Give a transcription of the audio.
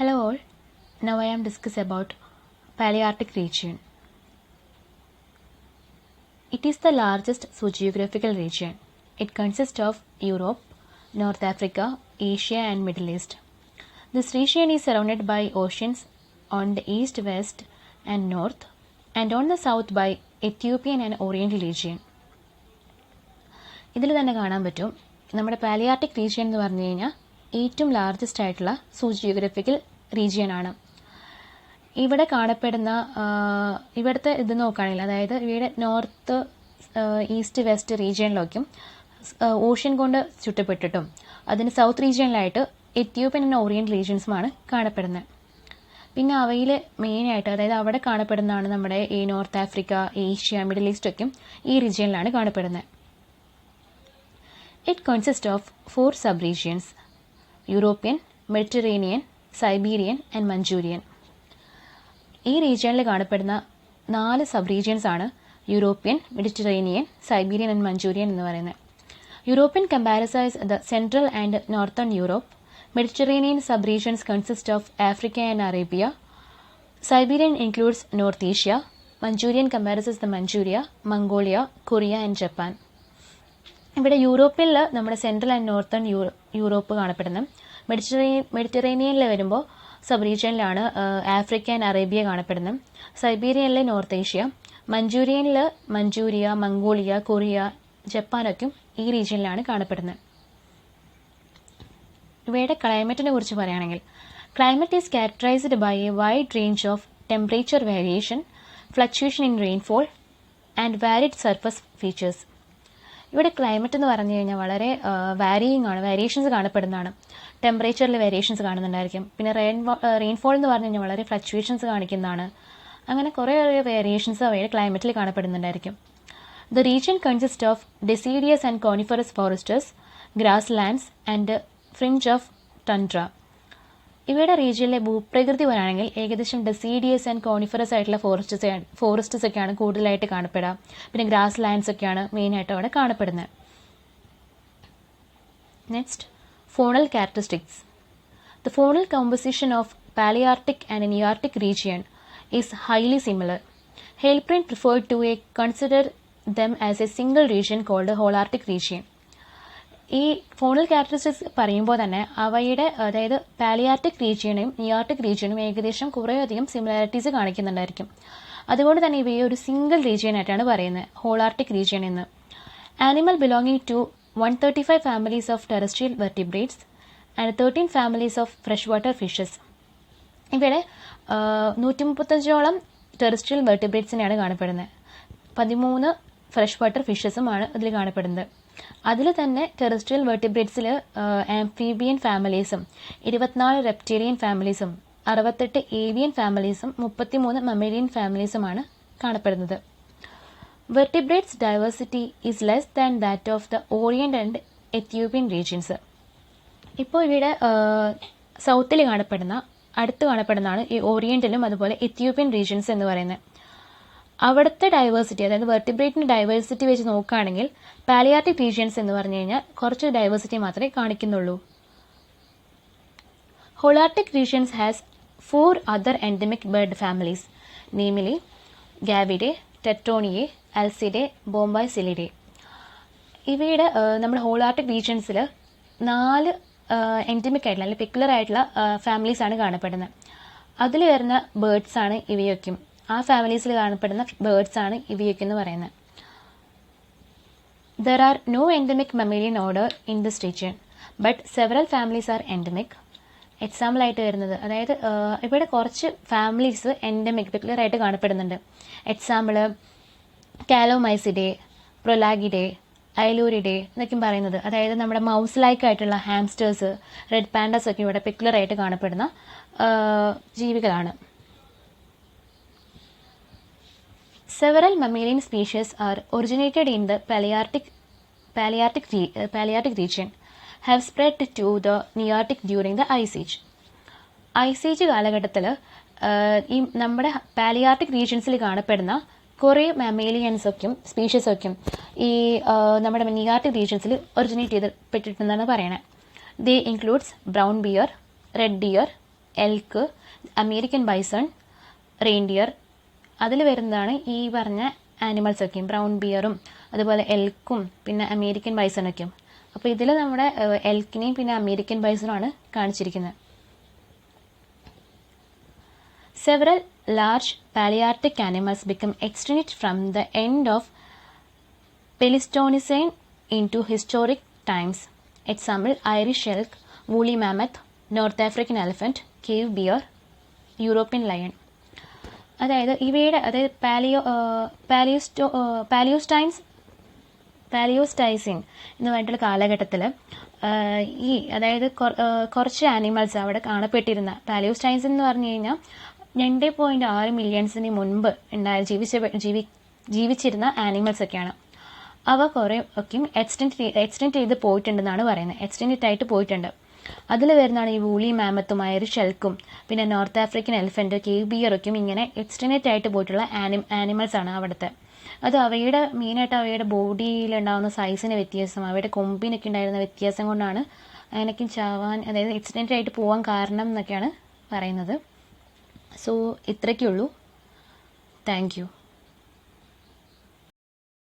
Hello all, now I am discussing about Palearctic region. It is the largest geographical region. It consists of Europe, North Africa, Asia and Middle East. This region is surrounded by oceans on the east, west and north, and on the south by Ethiopian and Oriental region. ഇതിൽ തന്നെ കാണാൻ പറ്റും നമ്മുടെ പാലിയാർട്ടിക് region എന്ന് പറഞ്ഞു കഴിഞ്ഞാൽ ഏറ്റവും largest ആയിട്ടുള്ള ജിയോഗ്രഫിക്കൽ റീജിയൻ ആണ്. ഇവിടെ കാണപ്പെടുന്ന ഇവിടുത്തെ ഇത് നോക്കുകയാണെങ്കിൽ, അതായത് ഇവിടെ നോർത്ത്, ഈസ്റ്റ്, വെസ്റ്റ് റീജിയനിലൊക്കെയും ഓഷ്യൻ കൊണ്ട് ചുറ്റപ്പെട്ടിട്ടും അതിന് സൗത്ത് റീജിയനിലായിട്ട് എത്യോപ്യൻ ആൻഡ് ഓറിയന്റൽ റീജിയൻസുമാണ് കാണപ്പെടുന്നത്. പിന്നെ അവയിൽ മെയിനായിട്ട്, അതായത് അവിടെ കാണപ്പെടുന്നതാണ് നമ്മുടെ ഈ north Africa, Asia, middle east ഒക്കെ ഈ റീജിയനിലാണ് കാണപ്പെടുന്നത്. It consists of 4 sub-regions: European, Mediterranean, Siberian and Manchurian. ഈ റീജിയനിൽ കാണപ്പെടുന്ന 4 സബ് റീജിയൻസ് ആണ് European, Mediterranean, Siberian and Manchurian എന്ന് പറയുന്നത്. European comprises the central and northern Europe. Mediterranean sub-regions consist of Africa and Arabia. Siberian includes North Asia. Manchurian comprises the Manchuria, Mongolia, Korea and Japan. ഇവിടെ യൂറോപ്പിൽ നമ്മുടെ central and northern Europe കാണപ്പെടുന്നത്. മെഡിറ്ററേനിയനിൽ വരുമ്പോൾ sub റീജിയനിലാണ് Africa and Arabia കാണപ്പെടുന്നത്. സൈബീരിയനിലെ North Asia, മഞ്ചൂരിയനിൽ മഞ്ചൂരിയ, മംഗോളിയ, കൊറിയ, ജപ്പാനൊക്കെ ഈ റീജിയനിലാണ് കാണപ്പെടുന്നത്. ഇവയുടെ ക്ലൈമറ്റിനെ കുറിച്ച് പറയുകയാണെങ്കിൽ, climate is characterized by a wide range of temperature variation, fluctuation in rainfall and varied surface features. ഇവിടെ ക്ലൈമറ്റ് എന്ന് പറഞ്ഞു കഴിഞ്ഞാൽ വളരെ വാരിയിങ് ആണ്, വേരിയേഷൻസ് കാണപ്പെടുന്നതാണ്. ടെമ്പറേച്ചറിൽ വേരിയേഷൻസ് കാണുന്നുണ്ടായിരിക്കും. പിന്നെ റെയിൻഫോൾ എന്ന് പറഞ്ഞു കഴിഞ്ഞാൽ വളരെ ഫ്ലക്ച്വേഷൻസ് കാണിക്കുന്നതാണ്. അങ്ങനെ കുറേ വേരിയേഷൻസ് അവയുടെ ക്ലൈമറ്റിൽ കാണപ്പെടുന്നുണ്ടായിരിക്കും. The region consist of deciduous and coniferous foresters, grasslands and fringe of tundra. ഇവയുടെ റീജിയനിലെ ഭൂപ്രകൃതി പറയുകയാണെങ്കിൽ ഏകദേശം ഡെസീഡിയസ് ആൻഡ് കോണിഫറസ് ആയിട്ടുള്ള ഫോറസ്റ്റ്സ് ഒക്കെയാണ് കൂടുതലായിട്ട് കാണപ്പെടുക. പിന്നെ ഗ്രാസ് ലാൻഡ്സ് ഒക്കെയാണ് മെയിനായിട്ട് അവിടെ കാണപ്പെടുന്നത്. Next, faunal characteristics. The faunal composition of palearctic and nearctic region is highly similar. Heilprin preferred to consider them as a single region called holarctic region. ഈ faunal characteristics പറയുമ്പോൾ തന്നെ അവയുടെ, അതായത് പാലിയാർട്ടിക് റീജിയനും നിയാർട്ടിക് റീജിയനും ഏകദേശം കുറേയധികം സിമിലാരിറ്റീസ് കാണിക്കുന്നുണ്ടായിരിക്കും. അതുകൊണ്ട് തന്നെ ഇവയെ ഒരു സിംഗിൾ റീജിയൻ ആയിട്ടാണ് പറയുന്നത്, ഹോളാർട്ടിക് റീജിയൻ എന്ന്. Animal belonging to 135 families of terrestrial vertebrates and 13 families of fresh water fishes. ഇവിടെ 135ഓളം ടെറസ്ട്രിയൽ വെർട്ടിബ്രേറ്റ്സിനെയാണ് കാണപ്പെടുന്നത്. 13 ഫ്രഷ് വാട്ടർ ഫിഷസുമാണ് അതിൽ കാണപ്പെടുന്നത്. അതിൽ തന്നെ ടെറസ്ട്രിയൽ വെർട്ടിബ്രേറ്റ്സിൽ ആംഫീബിയൻ ഫാമിലീസും 24 റെപ്റ്റീരിയൻ ഫാമിലീസും 68 ഏവിയൻ ഫാമിലീസും 33 മമ്മേലിയൻ ഫാമിലീസുമാണ് കാണപ്പെടുന്നത്. Vertebrates diversity is less than that of the orient and Ethiopian regions. ഇപ്പോൾ ഇവിടെ സൗത്തിൽ അടുത്ത് കാണപ്പെടുന്നതാണ് ഈ ഓറിയന്റലും അതുപോലെ എത്യോപ്യൻ റീജിയൻസ് എന്ന് പറയുന്നത്. അവിടുത്തെ ഡൈവേഴ്സിറ്റി, അതായത് വെർട്ടിബ്രേറ്റിന്റെ ഡൈവേഴ്സിറ്റി വെച്ച് നോക്കുകയാണെങ്കിൽ പാലിയാർട്ടിക് റീജിയൻസ് എന്ന് പറഞ്ഞു കഴിഞ്ഞാൽ കുറച്ച് ഡൈവേഴ്സിറ്റി മാത്രമേ കാണിക്കുന്നുള്ളൂ. ഹോളാർട്ടിക് regions has 4 other endemic bird families, namely Gavidae, Tetroniae, Alcidae, Bombycillidae. ഇവയുടെ നമ്മുടെ ഹോളാർട്ടിക് റീജിയൻസിൽ 4 എൻഡമിക് ആയിട്ടുള്ള അല്ലെങ്കിൽ പെക്യുലർ ആയിട്ടുള്ള ഫാമിലീസ് ആണ് കാണപ്പെടുന്നത്. അതിൽ വരുന്ന ബേർഡ്സ് ആണ് ഇവയൊക്കെയും. ആ ഫാമിലീസിൽ കാണപ്പെടുന്ന ബേർഡ്സ് ആണ് ഇവയൊക്കെ എന്ന് പറയുന്നത്. There are no endemic mammalian order in this region, but several families are endemic. Example ആയിട്ട് വരുന്നത്, അതായത് ഇവിടെ കുറച്ച് ഫാമിലീസ് എൻഡമിക് പെക്യുലർ ആയിട്ട് കാണപ്പെടുന്നുണ്ട്. എക്സാമ്പിൾ കാലോമൈസിഡേ, പ്രൊലാഗിഡേ, ഐലൂരിഡേ എന്നൊക്കെയും പറയുന്നത്, അതായത് നമ്മുടെ മൗസ് ലൈക്ക് ആയിട്ടുള്ള ഹാംസ്റ്റേഴ്സ്, റെഡ് പാൻഡാസ് ഒക്കെ ഇവിടെ പെക്യുലർ ആയിട്ട് കാണപ്പെടുന്ന ജീവികളാണ്. Several mammalian species are originated in the Palearctic region, have spread to the Nearctic during the Ice Age. Ice Age കാലഘട്ടത്തിൽ ഈ നമ്മുടെ പാലിയാർട്ടിക് റീജിയൻസിൽ കാണപ്പെടുന്ന കുറേ മാമേലിയൻസൊക്കെയും സ്പീഷ്യസൊക്കെയും ഈ നമ്മുടെ നിയാർട്ടിക് റീജിയൻസിൽ ഒറിജിനേറ്റ് ചെയ്തിട്ടുണ്ടെന്നാണ് പറയണത്. They includes brown bear, red deer, elk, American bison, reindeer, അതിൽ വരുന്നതാണ് ഈ പറഞ്ഞ ആനിമൽസൊക്കെയും, ബ്രൗൺ ബിയറും അതുപോലെ എൽക്കും പിന്നെ അമേരിക്കൻ ബൈസണൊക്കെയും. അപ്പോൾ ഇതിൽ നമ്മുടെ എൽക്കിനെയും പിന്നെ അമേരിക്കൻ ബൈസണുമാണ് കാണിച്ചിരിക്കുന്നത്. Several large Palearctic animals become extinct from the end of Pleistocene into historic times. Example: Irish elk, woolly mammoth, North African elephant, cave bear, European lion. അതായത് ഇവയുടെ പാലിയോസ്റ്റൈസിൻ എന്ന് പറഞ്ഞിട്ടുള്ള കാലഘട്ടത്തിൽ അതായത് കുറച്ച് ആനിമൽസ് അവിടെ കാണപ്പെട്ടിരുന്ന, പാലിയോസ്റ്റൈസിൻ എന്ന് പറഞ്ഞു കഴിഞ്ഞാൽ 2.6 മില്യൺസിന് മുൻപ് ജീവിച്ചിരുന്ന ആനിമൽസ് ഒക്കെയാണ്. അവ കുറേ ഒക്കെയും എക്സ്റ്റെൻറ്റ് ചെയ്ത് പോയിട്ടുണ്ടെന്നാണ് പറയുന്നത്. എക്സ്റ്റെൻറ്റ് ആയിട്ട് പോയിട്ടുണ്ട്. അതിൽ വരുന്നതാണ് ഈ വൂളി മാമത്തും ഐറിഷ് എൽക്കും പിന്നെ നോർത്ത് ആഫ്രിക്കൻ എലിഫൻറ്റ്, കേവ് ബിയറൊക്കെയും ഇങ്ങനെ എക്സ്റ്റെൻറ്റ് ആയിട്ട് പോയിട്ടുള്ള ആനിമൽസ് ആണ് അവിടുത്തെ. അത് അവയുടെ മെയിനായിട്ട് അവയുടെ ബോഡിയിലുണ്ടാകുന്ന സൈസിന് വ്യത്യാസം, അവയുടെ കൊമ്പിനൊക്കെ ഉണ്ടായിരുന്ന വ്യത്യാസം കൊണ്ടാണ് അതിനൊക്കെ ചാവാൻ, അതായത് എക്സ്റ്റെൻറ്റ് ആയിട്ട് പോകാൻ കാരണം എന്നൊക്കെയാണ് പറയുന്നത്. സോ ഇത്രയ്ക്കുള്ളൂ. Thank U.